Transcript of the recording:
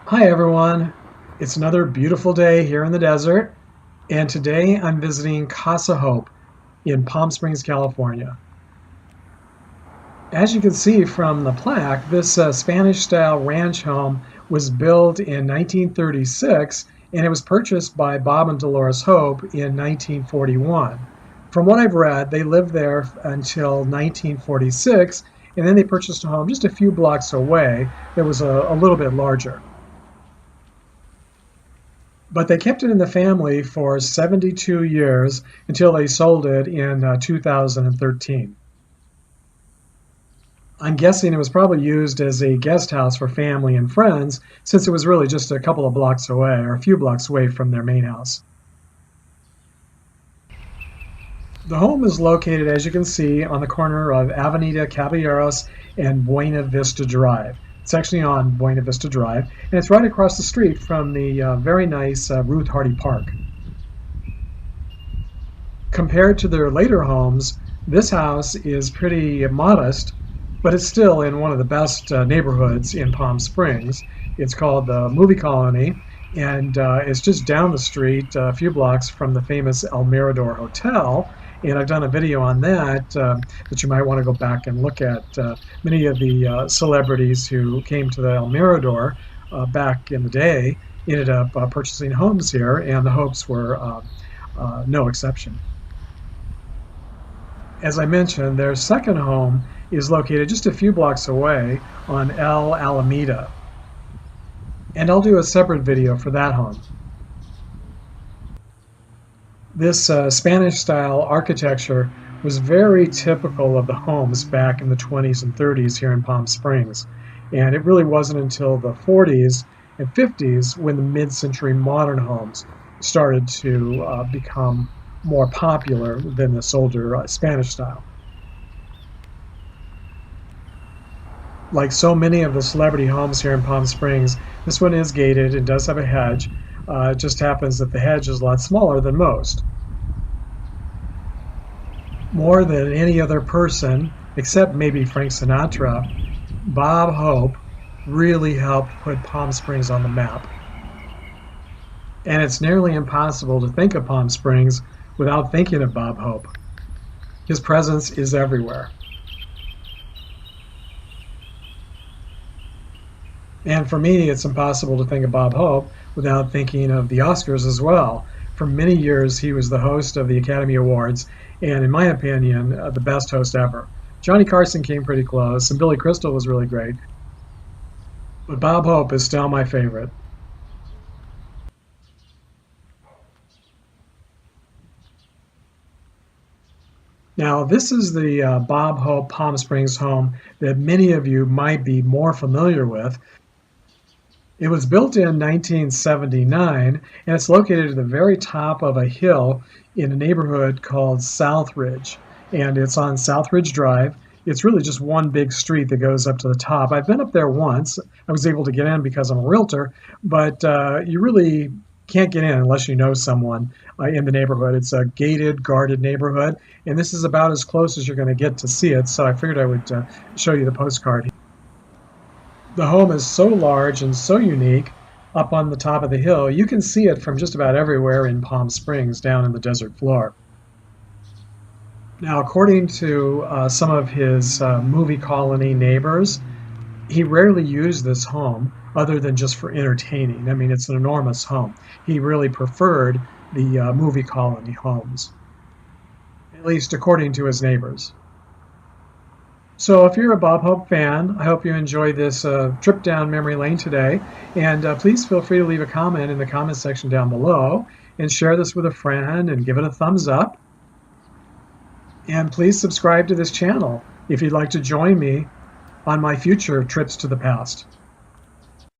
Hi everyone, it's another beautiful day here in the desert, and today I'm visiting Casa Hope in Palm Springs, California. As you can see from the plaque, this Spanish-style ranch home was built in 1936 and it was purchased by Bob and Dolores Hope in 1941. From what I've read, they lived there until 1946 and then they purchased a home just a few blocks away that was a little bit larger. But they kept it in the family for 72 years until they sold it in 2013. I'm guessing it was probably used as a guest house for family and friends since it was really just a couple of blocks away or a few blocks away from their main house. The home is located, as you can see, on the corner of Avenida Caballeros and Buena Vista Drive. It's actually on Buena Vista Drive, and it's right across the street from the very nice Ruth Hardy Park. Compared to their later homes, this house is pretty modest, but it's still in one of the best neighborhoods in Palm Springs. It's called the Movie Colony, and it's just down the street, a few blocks from the famous El Mirador Hotel. And I've done a video on that that you might want to go back and look at. Many of the celebrities who came to the El Mirador back in the day ended up purchasing homes here, and the Hopes were no exception. As I mentioned, their second home is located just a few blocks away on El Alameda. And I'll do a separate video for that home. This Spanish-style architecture was very typical of the homes back in the 20s and 30s here in Palm Springs. And it really wasn't until the 40s and 50s when the mid-century modern homes started to become more popular than this older Spanish style. Like so many of the celebrity homes here in Palm Springs, this one is gated and does have a hedge. It just happens that the hedge is a lot smaller than most. More than any other person, except maybe Frank Sinatra, Bob Hope really helped put Palm Springs on the map. And it's nearly impossible to think of Palm Springs without thinking of Bob Hope. His presence is everywhere. And for me, it's impossible to think of Bob Hope without thinking of the Oscars as well. For many years, he was the host of the Academy Awards, and in my opinion, the best host ever. Johnny Carson came pretty close, and Billy Crystal was really great. But Bob Hope is still my favorite. Now, this is the Bob Hope Palm Springs home that many of you might be more familiar with. It was built in 1979, and it's located at the very top of a hill in a neighborhood called Southridge, and it's on Southridge Drive. It's really just one big street that goes up to the top. I've been up there once. I was able to get in because I'm a realtor, but you really can't get in unless you know someone in the neighborhood. It's a gated, guarded neighborhood, and this is about as close as you're going to get to see it, so I figured I would show you the postcard. The home is so large and so unique up on the top of the hill, you can see it from just about everywhere in Palm Springs down in the desert floor. Now, according to some of his movie colony neighbors, he rarely used this home other than just for entertaining. I mean, it's an enormous home. He really preferred the movie colony homes, at least according to his neighbors. So if you're a Bob Hope fan, I hope you enjoy this trip down memory lane today. And please feel free to leave a comment in the comment section down below and share this with a friend and give it a thumbs up. And please subscribe to this channel if you'd like to join me on my future trips to the past.